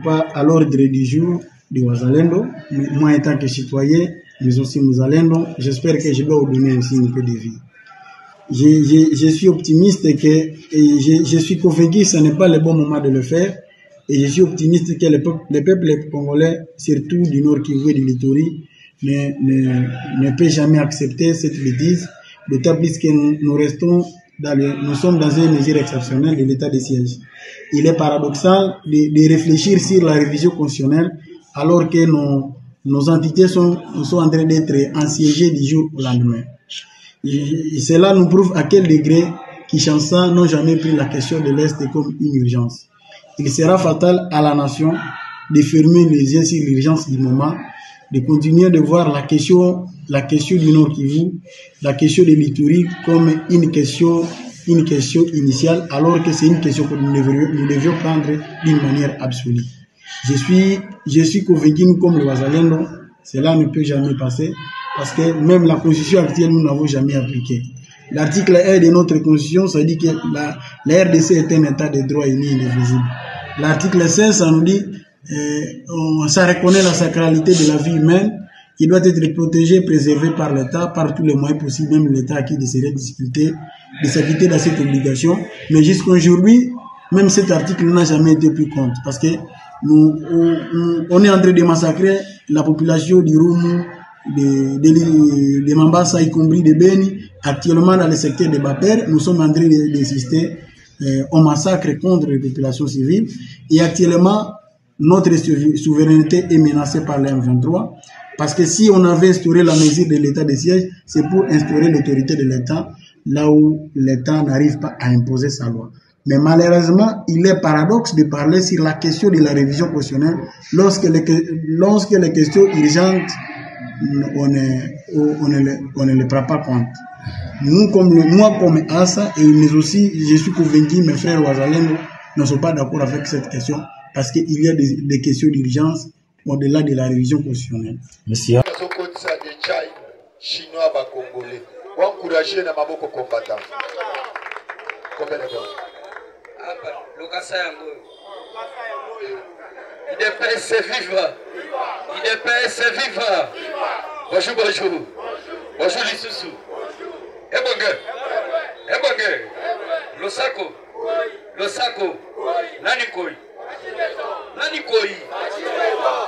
pas à l'ordre du jour de Wazalendo, mais moi étant que citoyen, mais aussi Muzalendo, j'espère que je dois vous donner aussi un peu de vie. Je suis optimiste et je suis convaincu que ce n'est pas le bon moment de le faire. Et je suis optimiste que le peuple congolais, surtout du Nord Kivu et du Littori, ne peut jamais accepter cette bêtise, d'autant plus que nous sommes dans une mesure exceptionnelle de l'état de siège. Il est paradoxal de réfléchir sur la révision constitutionnelle alors que nos entités sont en train d'être assiégées du jour au lendemain. Et cela nous prouve à quel degré Kinshasa n'ont jamais pris la question de l'Est comme une urgence. Il sera fatal à la nation de fermer les yeux sur l'urgence du moment, de continuer de voir la question du Nord Kivu, la question de l'Ituri comme une question initiale, alors que c'est une question que nous devions prendre d'une manière absolue. Je suis convaincu, comme le Wazalendo, cela ne peut jamais passer, parce que même la constitution actuelle, nous n'avons jamais appliqué. L'article 1 de notre constitution, ça dit que la RDC est un état de droit uni et indivisible. L'article 16, ça nous dit, ça reconnaît la sacralité de la vie humaine, qui doit être protégée, préservée par l'État, par tous les moyens possibles, même l'État qui déciderait de s'acquitter de cette obligation. Mais jusqu'à aujourd'hui, même cet article n'a jamais été pris compte, parce que on est en train de massacrer la population du Roumu, de Mambasa, y compris de Beni. Actuellement, dans le secteur de Baper, nous sommes en train d'assister au massacre contre les populations civiles. Et actuellement, notre souveraineté est menacée par l'M23. Parce que si on avait instauré la mesure de l'état de siège, c'est pour instaurer l'autorité de l'État, là où l'État n'arrive pas à imposer sa loi. Mais malheureusement, il est paradoxe de parler sur la question de la révision constitutionnelle lorsque les questions urgentes, on ne les prend pas compte. Moi comme Assa, mais aussi je suis convaincu, mes frères Wazalendo ne sont pas d'accord avec cette question parce qu'il y a des questions d'urgence au-delà de la révision constitutionnelle. Merci. Chinois ba Congolais, ou encourager na maboko combattant. Combien de temps? IDPS viva! IDPS viva! Bonjour, bonjour. Bonjour, Lissousou. Ebonge. Losako. Nanikoi.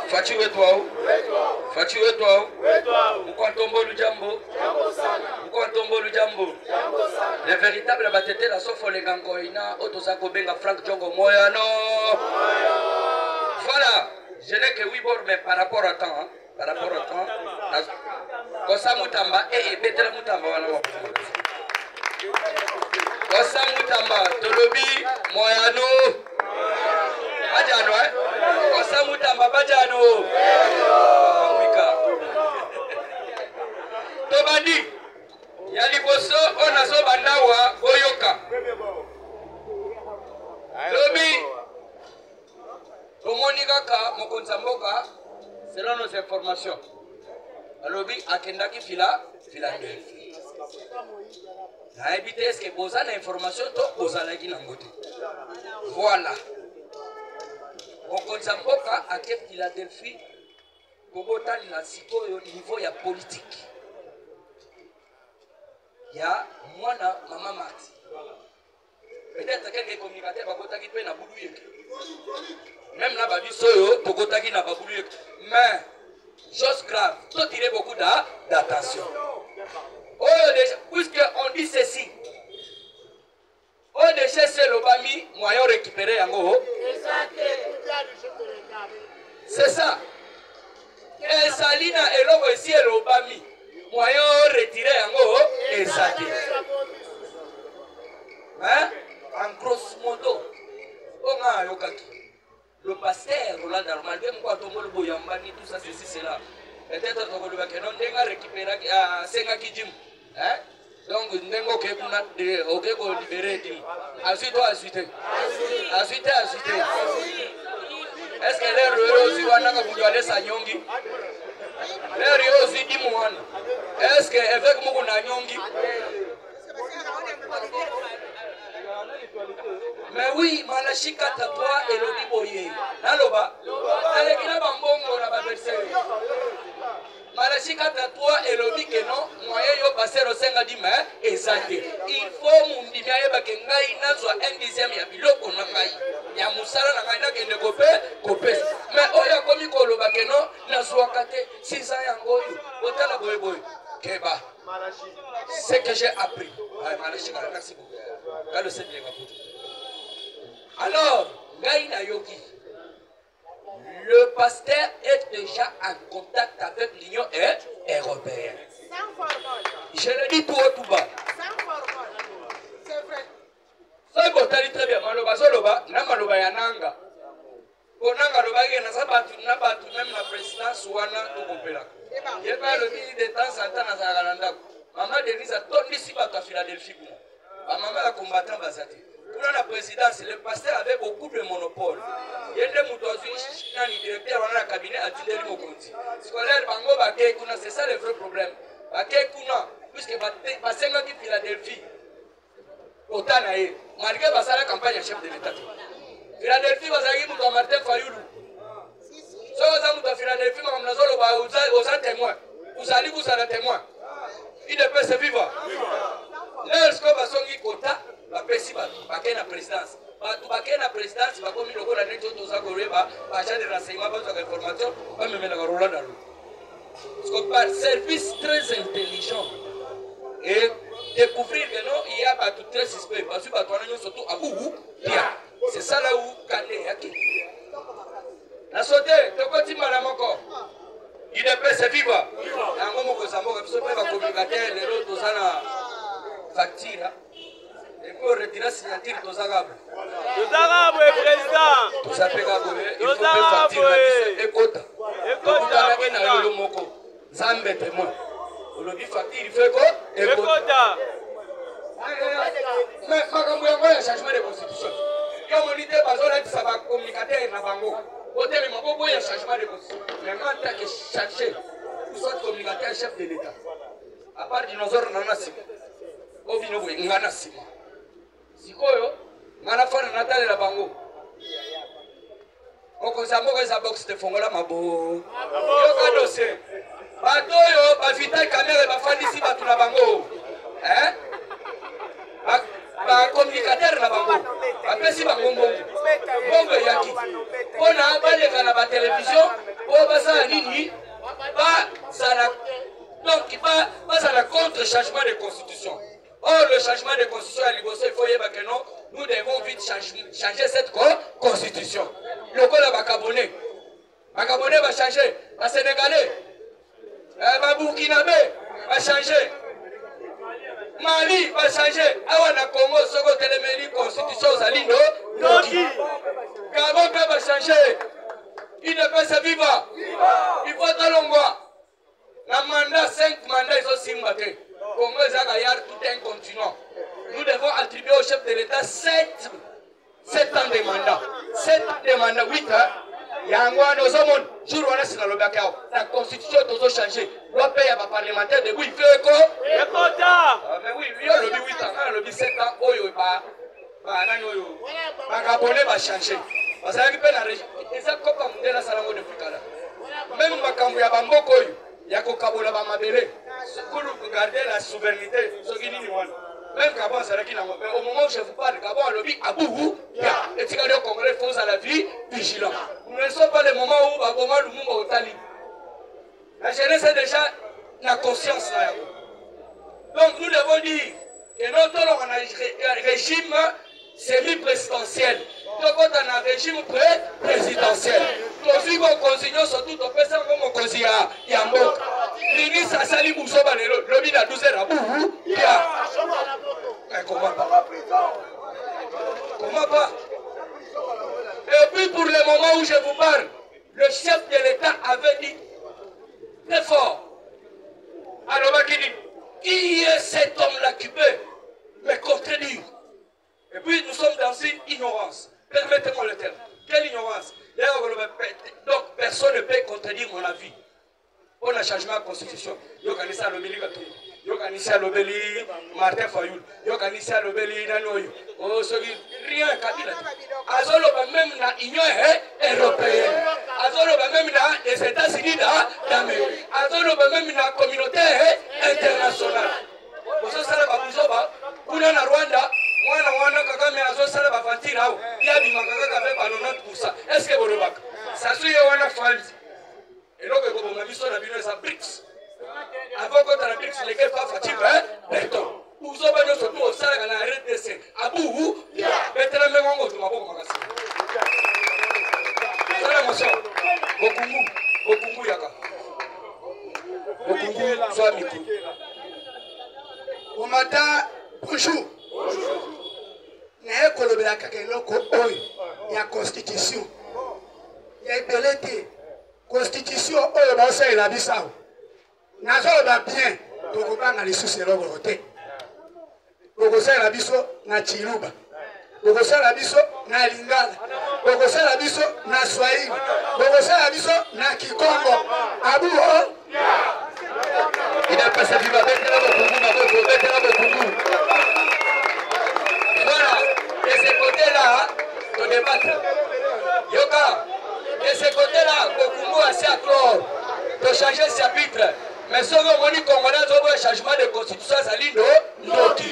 Fachi wetwao. Mukwantombo Lujambo. Les véritables batete la sofo lengangoina otosako benga Frank Jongo Moyano. Voilà, je n'ai que 8 bords mais par rapport au temps, Kosa Mutamba Betela Mutamba wana. Kosa Mutamba Tolobi Moyano. Bajano Kosa Mutamba Bajano. Tobandi Yaliboso onazo bandawa Boyoka. Lobi Tomonikaka Mokonzamboka selon nos informations. Alobi akendaki Philadelphie. Na ebite est-ce que boza na information to boza la nangote. Voilà. Mokonzamboka ake Philadelphie kobota na sikoyo niveau ya politique. Ya mwana mama Mati. Peut-être quelques communicateurs bakotaki pe na bulu yeke. Même là babiso yo tokotaki na babulu yeke. Mais chose grave, tout tirer beaucoup d'attention. Oh déjà, puisque on dit ceci. Oh déjà c'est l'obami moyen récupérer yango. C'est ça. Et Salina et l'homme ici l'obami moyen retirer yango exact. Hein? En grosso modo, on a yokaki. Le pasteur Roland Darmal, même quand on voit le boyambani, tout ça, ceci, cela. Peut-être qu'on va récupérer à Sengaki Jim. Donc, Nengo Kebuna, ok, qu'on libère. Ensuite. Est-ce que l'air aussi, on a voulu aller sa nyongi? L'air aussi, dis-moi. Est-ce que avec mon nyongi? Mais oui, Malachi 4-3 et Lobi Boye. Naloba, Alekina Bambongo na Babersere. Malachi 4-3 et Lobi que non, moyen yo passer au Senga dit mais exacté. Il faut mon dimia ba ke ngai na zo un dixième ya biloko na ngai. Ya musala na ngai na ke ndekopé kopé. Mais oya komi ko loba ke non na zo akate 6 ans yango yo. Otala boy boy. Keba. C'est que j'ai appris. Malachi, merci beaucoup. Quand le Seigneur va pour. Alors, Gaïna Yogi, le pasteur est déjà en contact avec l'Union européenne. Je le dis tout haut, tout bas. C'est vrai. Ça va très bien. Maloba Zoloba, Namaloba Yananga. Onanga Loba Yanazabatu, Nabatu, même la présidence, Ouana, tout compéla. Il y a pas le ministre de temps en temps dans Zagalanda. Maman Denise a tourné ici à Philadelphie. Maman la combattant Bazati. Pour la présidence, le pasteur avait beaucoup de monopoles. Il y a des moutons, le directeur dans le cabinet a dit de Mokonti. Scolaire Bango Bakekuna, c'est ça le vrai problème. Bakekuna, puisque Basenga qui Philadelphie, Otanae, malgré la campagne à chef de l'État. Philadelphie, Bazagi Mouton Martin Fayoulou. Si vous avez Philadelphie, vous êtes témoin. Vous allez vous êtes témoin. Il ne peut se vivre. Lorsque vous avez quota, vous avez la présidence. Vous avez la présidence, vous avez le la direction de l'agent de renseignement, vous avez l'information, vous avez le rôle dans l'eau. Parce que par service très intelligent et découvrir que non, il y a tout très suspect. Parce que vous surtout à vous, c'est ça là où Kane Yaki. La sauté, de quoi tu m'as encore? Il ne peut se vivre. Il y a un moment que ça m'a communiqué, les autres, ça a facture. Et puis on retire la signature de Zagable. De Zagable, président. Tout ça peut gagner. Il faut faire facture. Écoute. Écoute. Zambe témoin. On le dit facture, il fait quoi? Écoute. Mais il y a un changement de constitution. Il y a un unité basée sur la communicateur na bango. Hôtel Maboko, il y a un changement de constitution. Mais en tant que chargé, vous soit communicateur chef de l'État. À part dinosaure, on en a six. Au vino, il y en a six. Sikoyo, Manafana Natale la bango. Okozamoko eza box de fongola mabo. Yoka dossier. Batoyo, ba vital caméra ba fandisi batu na bango. Hein? Ba communicateur na bango. Ba pesi bango mbongo. Mbongo yaki. Pona baleka na ba télévision, o basa nini? Ba sala. Donc ba sala contre changement de constitution. Or, le changement de constitution à Liboso, il faut y que non, nous devons vite changer cette constitution. Le col va Gabonais. Gabonais va changer. Le Sénégalais. Le Burkinabé va changer. Mali va changer. Awana Congo, Sogo Téléméli, constitution Zalindo. Gabon va changer. Il ne peut se vivre. Il faut Talongwa. La mandat, 5 mandats, ils sont simbatés. Congo Zagayar, tout un continent. Nous devons attribuer au chef de l'État 7 ans de mandat. 7 ans de mandat, 8 ans. Yangwa nos hommes, jour où on est dans le Bakao, la constitution est toujours changée. Loi paye à parlementaire de oui, fait quoi? Mais oui, il y a le 8 ans, le 7 ans, Oyo, Gabonais va changer. Parce que la région, et ça, comme on est la Salango de Frikala. Même Makambu ya Bamboko, il y a Kokabola Bamabele. Pour garder la souveraineté, même Gabon, au moment où je vous parle, Gabon a lobby à Boubou, et tu au Congrès, faut à la vie vigilant. Nous ne sommes pas les moments où Baboma Lumumba au Tali. La jeunesse est déjà la conscience là. Donc nous devons dire que notre régime semi-présidentiel. Donc on a un régime présidentiel. Nous avons continué surtout au PSA comme on continue à Yambo. Ministre a sali Boussoba le lobby à 12 heures à Boubou. Comment pas? Comment pas? Et puis pour le moment où je vous parle, le chef de l'État avait dit très fort. Alors il dit, qui est cet homme-là qui peut me contredire? Et puis nous sommes dans une ignorance. Permettez-moi le terme. Quelle ignorance? Donc personne ne peut contredire mon avis. On a changement de la constitution. Donc on est ça le milieu. yokanisi alobeli Martin Fayoul, yokanisi alobeli nani oyo soki rien Kabila azoloba même na Union européenne, azoloba même na les États-Unis d'Amérique, azoloba même na communauté internationale. Bozosala babuzoba kuna na Rwanda mwana Kagame azosala bavantire awo yabimaka kaka pe ba 90%. Est-ce que bolobaka sasuye wana falzi eloko ekoboma biso na bino eza BRICS avant kota na BRICS lesquels pas fatigué béton uzoba nyonso tu osalaka na RDC abuhu betela mengongo tu maboko makasi sala moso bokungu yaka bokungu zwa miku Omata bonjour. Na ekolobela kaka eloko oyo ya constitution ya ebelete constitution oyo baosalela biso awa nazoloba bien tokobanga lisusu eloko te tokosalela biso na Chiluba, tokosalela biso na Lingala, tokosalela biso na Swahili, tokosalela biso na Kikongo abuho Il a passé du bas, mettez-la au Congo. Voilà, de ce côté-là, on débattre. Yoka, de ce côté-là, Bokumbu a assez à clore, de changer ce chapitre. Mais si on dit Congolais, on veut un changement de constitution, ça lit Noti.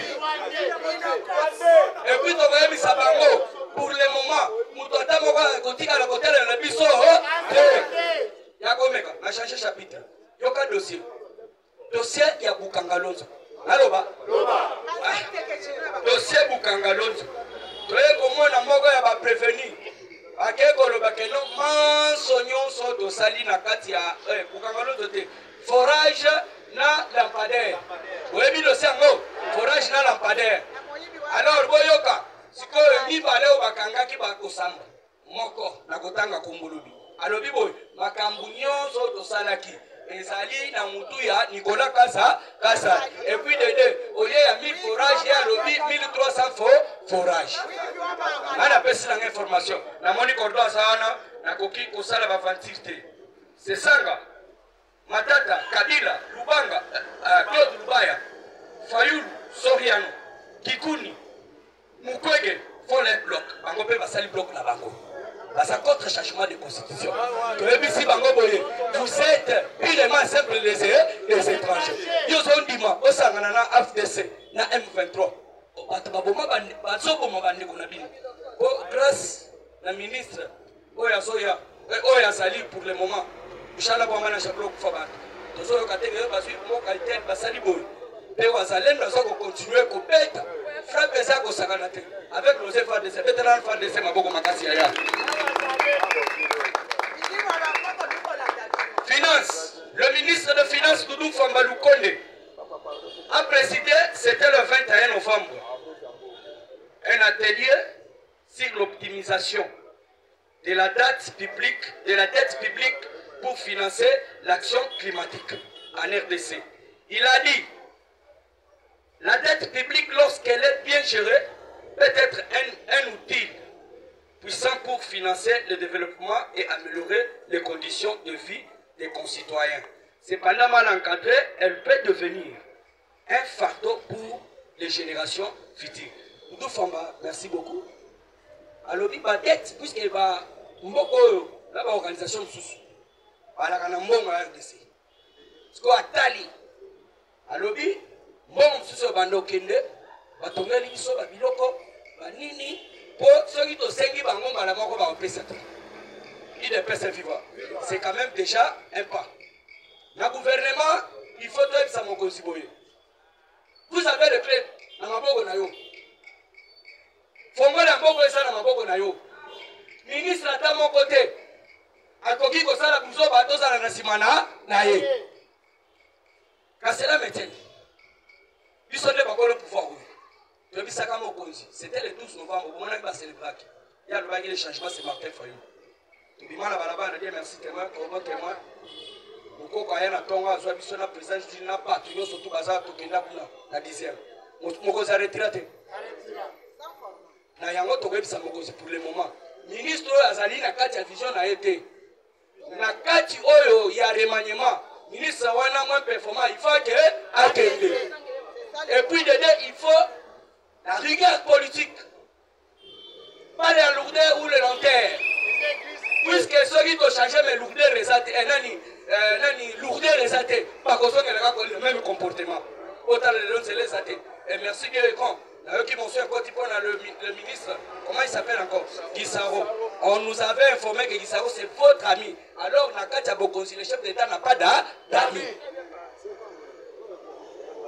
Et puis, on va mettre ça pour le moment. Moutota, on va continuer à la côté de la biso. Yakomeka, on a changé chapitre. Yoka dossier. Dossier ya Bukangalonzo. Aloba. Dossier Bukangalonzo. Toye komona moko ya ba prévenu. Akeko loba ke no mansonyon so dosali na kati ya Bukangalonzo te. Forage na lampadaire. Oyebi dossier ngo forage na lampadaire. Alors boyoka sikoyo mibale o bakanga ki bakosamba. Moko na kotanga kumbulubi. Alobi boy makambu nyonso tosalaki. Ezali na mutuya Nicolas Kasa et puis de deux au lieu ya 1000 forages ya lobi 1300 forages. Ana pesi na information na moni cordon sana na koki kosala ba vantirte. C'est sanga Matata Kabila Lubanga Claude Lubaya Fayoul Soriano Kikuni Mukwege font les blocs. Bango pe basali bloc na bango. Parce que contre changement de constitution. Vous êtes purement simple les étrangers. Ils ont dit moi, au Sanganana FDC, na M23. Grâce la ministre, Oya Sali pour le moment. Inch'Allah, pour moi, je vais vous faire. Nous avons qualité Basali Boy. Et nous allons continuer à combattre. Frapper ça au Saganate. Avec nos efforts de ces vétérans, de ces Maboko Makasiaya. Finance. Le ministre de Finances, Doudou Fambalou Konde, a présidé, c'était le 21 novembre, un atelier sur l'optimisation de la dette publique pour financer l'action climatique en RDC. Il a dit, la dette publique, lorsqu'elle est bien gérée, peut être un outil puissant pour financer le développement et améliorer les conditions de vie des concitoyens. Cependant, mal encadrée, elle peut devenir un fardeau pour les générations futures. Doudou Famba, merci beaucoup. Alors, la dette, puisqu'elle va l'organisation de sous, à la RDC. Ce qu'on a tali. Alors, bon, si c'est bando kende, batongeli biso ba biloko banini po soki to sengi bango mala moko ba opesa te. Il est pèse vivant. C'est quand même déjà un pas. Le gouvernement, il faut être ça mon consiboye. Vous avez le clé na maboko na yo. Fongo na maboko esa na maboko na yo. Ministre ata mon côté. Akoki ko sala buzo ba to sala na simana na ye. Kasela meteni. Ils sont des bagos le pouvoir. C'était le 12 novembre. On a célébré. Il y a le changement, c'est Martin Fayoul. Tu dis mal à Balaba, on a dit merci témoin, pour témoin. Beaucoup quand il y a un tonga, soit bisous na président, je dis n'a pas, tu vois surtout bazar, tout qui n'a plus la 10e. Mon cause a retraité. Na yango togebi sa mokozi pour le moment. Ministre Azali na kati ya vision na été. Na kati oyo ya remaniement. Ministre wana moins performant, il faut que akende. puis dedans, il faut la rigueur politique. Pas les lourdeurs ou les lenteurs. Puisque ceux qui ont changé mes lourdeurs résaltées, lourdeurs résaltées, pas qu'on soit le même comportement. Autant les résaltées. Et merci Dieu quand. Qui m'ont fait encore le ministre, comment il s'appelle encore? Guissaro. On nous avait informé que Guissaro c'est votre ami. Alors, Nakatia Bokonzi, le chef d'État n'a pas d'amis.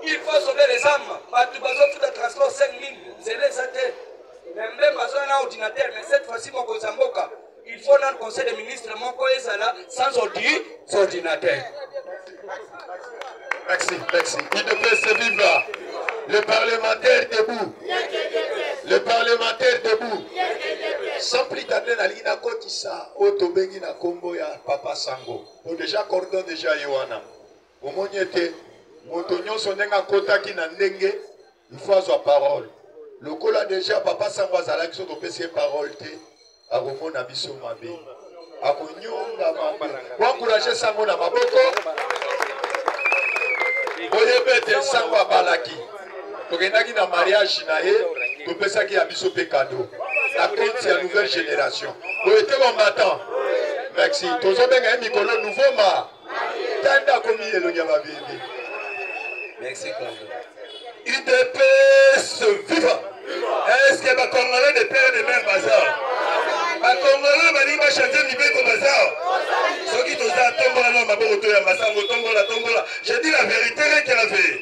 Il faut sauver les âmes. Matubazo tout le transport 5000, c'est les athées. Même besoin d'un ordinateur, mais cette fois-ci, mon Kozamboka, il faut dans le conseil des ministres, mon Koezala, sans ordinateur. Merci, merci. Il devrait se vivre. Le parlementaire debout. Le parlementaire debout. Sans plus tarder, na kotisa, otobengi na kombo ya Papa Sango. Bon déjà cordon déjà Yohana. Au moniete, motonyo sonenga kotaki na ndenge, il faut avoir parole. Le cola déjà Papa Sango azala ki soto pese parole te, a romona biso mabe. A konyonga mabe. Pour encourager Sango na maboko. Oyebete Sango abalaki. Tokendaki na mariage na ye, topesaki ya biso pe cadeau. La compte c'est la nouvelle génération. Vous êtes combattant. Merci. Tozobenga mikolo nouveau ma. Tanda komi elonya ba bibi. Merci Congo. UDPS viva. Est-ce que les Congolais de père de mère bazar? Les Congolais bani ba chanter Mibeko bazar. Ceux qui toza tombola na maboko to ya masango tombola. Je dis la vérité qu'elle avait.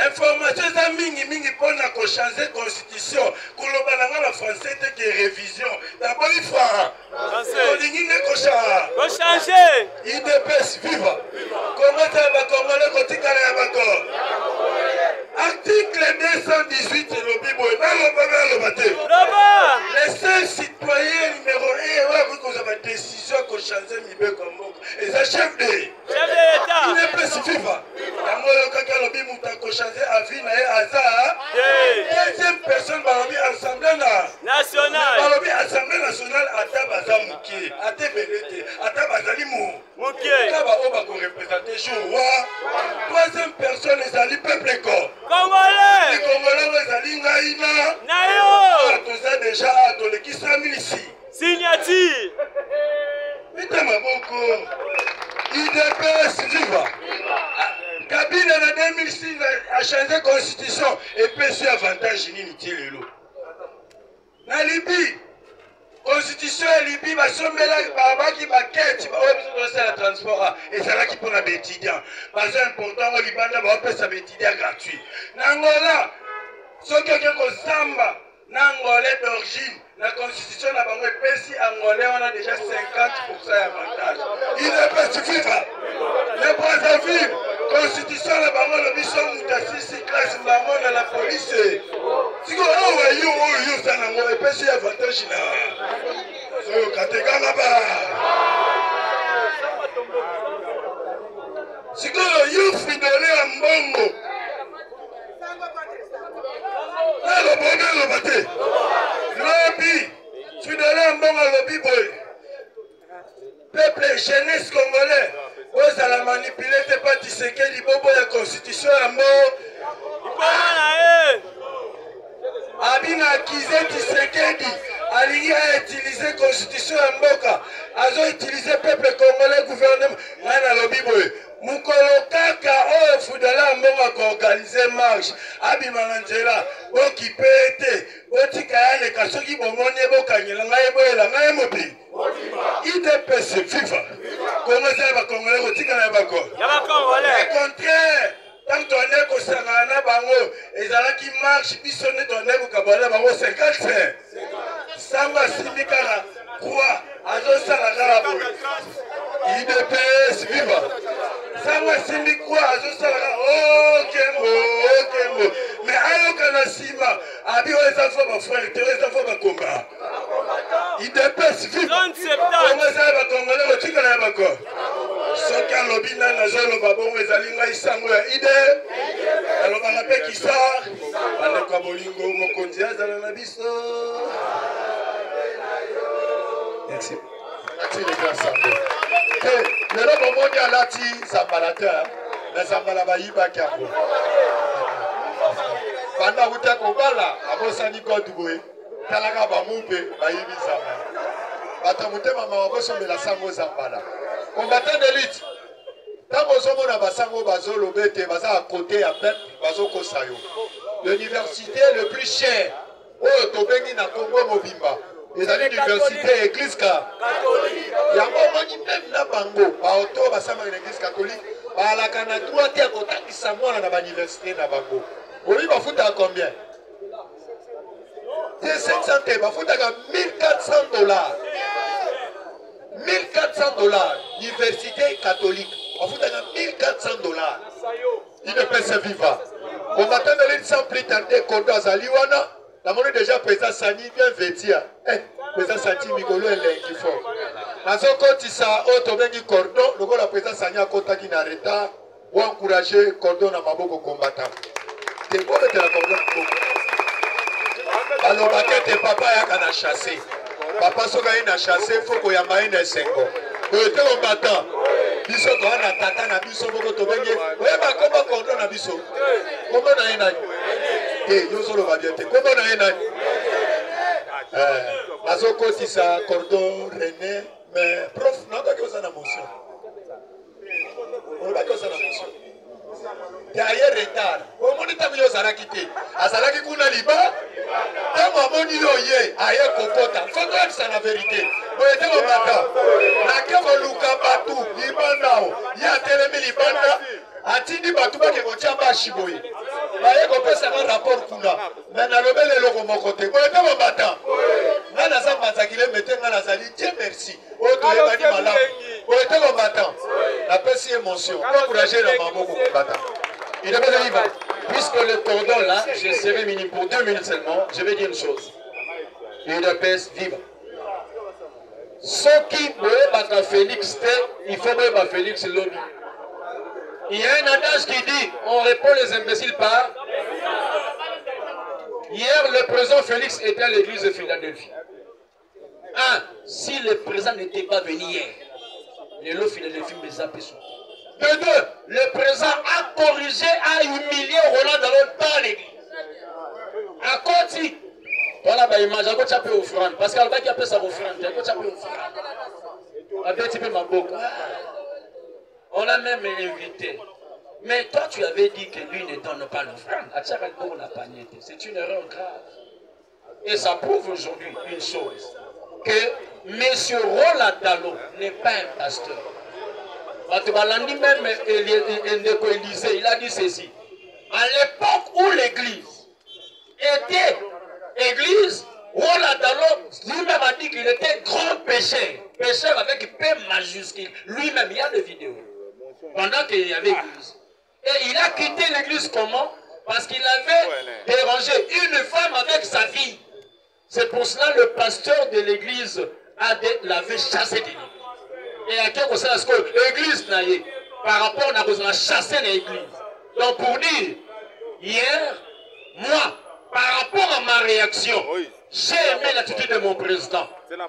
Information ça mingi pour na ko changer constitution. Koloba na la français te que révision. D'abord il faut ko changer. UDPS viva. Comment ça va Congolais kotika na bakor? Article 218 le Bible. Les seuls citoyens numéro 1 vous avez une décision qu'on change Mibé comme et ça chef d'État. Il n'est pas suffisant. Deuxième personne Assemblée nationale à Tabazamuki, à Tébélé, à Tabazalimu. Troisième personne les alliés peuple Congolais. Les Congolais les alliés Naïna. Nayo. Tout ça déjà qui s'amène ici. Signature. Mettez ma boko. UDPS viva. Kabila en 2006 a changé la constitution et puis sur avantage inutile. Na Libye, constitution à Libye, va sommer là, qui va quête, va la transport et c'est là qui prend les étudiants. C'est important au Liban, on peut faire des étudiants gratuits. Nangola, ceux qui ont samba, Nangolais d'origine. La constitution n'a pas si angolais, on a déjà 50% d'avantage. Il n'est pas suffisant. Les Brazzaville, constitution n'a pas le bison moutassi, classe maman dans la police. Si vous avez ça n'a pas si avantage là. So katega là-bas. Si vous avez fidèle à Mbongo. Le bonheur le matin. Lobby, fidèle à Mbongo lobby boy. Peuple jeunesse congolais, vous allez manipuler tes partis séquelles du bobo de la constitution à mort. Abina Kizé Tshisekedi, aligné à utiliser la constitution à Mboka, a utilisé le peuple congolais gouvernement. Nana lobby boy. Mukolo kaka o fudala mbongo ko organiser marche abima ngela okipe ete otika yale kasoki bomonye bokanyela ngai boyela ngai mobi IDPS FIFA Congo ça va congolais otika na bako ya ba congolais au contraire tant on est ko sangana bango ezala ki marche biso ne tonne ko kabala bango 55 samba simikana quoi azo sala kala bo IDPS viva Sangwa simbi kwa azosala okembo mais ayoka na sima abi weza fo ba frère te weza fo ba komba IDPS viva Congo za ba Congolais otika na bako soki alobi na zolo babongo ezali ngai sango ya ide aloba na pe kisa bandeko bolingo mokonzi azala na biso. Merci. Merci les grands sango. Le robo mondial lati Zambalateur, mais Zambala va y baquer. banda kuta kobala abosani godboy talaka bamupe bayibisama bato mutema mawabosombela sango zambala combattant d'élite ntango ozomona basango bazoloba ete baza à côté ya peuple bazokosa yo l'université le plus cher oyo tobengi na Congo mobimba ezali université église yango omoni meme na bango baoto basambaka na église catholique balaka na droit te ya kotangisa mwana na bauniversité na bango oyi bafutaka combien te 700 te bafutaka $1400 $1400 université catholique bafutaka $1400 UDPS viva combattant de l'île sans plus tarder Kondo azali wana namoni déjà président Sani bien vêtia président Sani mikolo elengi fort nazokotisa oyo tobengi cordon lokola président Sani akotaki na retard oencourage cordon na maboko combattant te kobetela cordon maboko balobaki ete papa ayaka na chasse papa soki ayi na chasse fo koyamba ye na esengo oyo te combattant biso toza na tata na biso moko tobengi oyeba komba cordon na biso kombo na ye nani te yozoloba bien te kombo na ye nani nazokotisa cordon René mais prof nakoki oza na motion olobaki oza na motion derrière retard omoni ntango yo ozalaki te azalaki kuna liba ntango amoni yo ye aye kokota fotoyebisa na verité boye te kobata nake koluka batu libanda o ye atelemi libanda atindi batu bake kotia bashi boye baye kopesaka rapport kuna me nalobeli eloko moko te boye te kobata nga naza manzakile mete nga nazali die merci oyo toyebani malamu boye te kobata napesi émotion encouragé na maboko kobata. Il est pas de vivre. Puisque le cordon là, je serai minime pour 2 minutes seulement, je vais dire une chose. UDPS vive. Ceux qui veulent Félix, il faut que Félix lobby. Il y a un adage qui dit, on répond les imbéciles par... Hier, le président Félix était à l'église de Philadelphie. Si le président n'était pas venu hier, les lots Philadelphie me zappaient sur. De deux, le président a corrigé, a humilié Roland Dallon dans l'église. À côté, voilà ma image, à côté, tu offrande. Parce qu'elle va qui appelle ça offrande. À côté, tu offrande. À côté, ma boca. On l'a même invité. Mais toi, tu avais dit que lui ne donne pas l'offrande. À Tchakalbo, on n'a pas niété. C'est une erreur grave. Et ça prouve aujourd'hui une chose. Que M. Roland Dallon n'est pas un pasteur. Même Élisée, il a dit ceci. À l'époque où l'église était église, Roland Dallon lui-même a dit qu'il était grand pécheur. Pécheur avec P majuscule. Lui-même, il y a des vidéos. Pendant qu'il y avait église. Et il a quitté l'église comment? Parce qu'il avait dérangé une femme avec sa fille. C'est pour cela que le pasteur de l'église l'avait chassé de l'église. Et à quel conseil est-ce que l'église n'a eu par rapport à la chassé de l'église. Donc pour dire, hier, moi, par rapport à ma réaction, j'ai aimé l'attitude de mon président.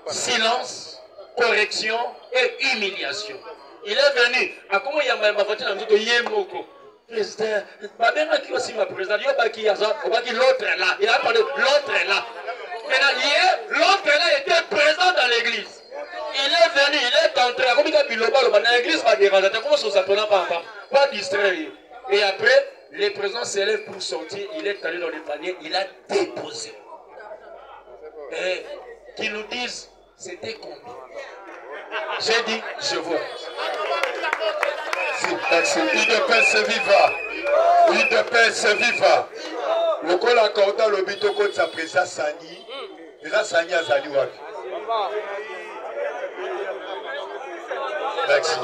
Silence, correction et humiliation. Il est venu. À comment il y a ma voiture dans le Yemoko. Président, qui aussi ma présidente, il y a l'autre est là. Il a parlé l'autre est là. Maintenant, hier, l'autre est là était présent dans l'église. Il est venu, il est entré. Comme il a dit, l'église va déranger. Comment ça s'appelle pas distraire. Et après, le président s'élève pour sortir. Il est allé dans le panier. Il a déposé. Et qu'ils nous disent, c'était combien? J'ai dit, je vous merci. UDPS viva. UDPS viva. Le col accordé le bitoko de sa présidence Sani. Président Sani a Zali Wapi. Merci.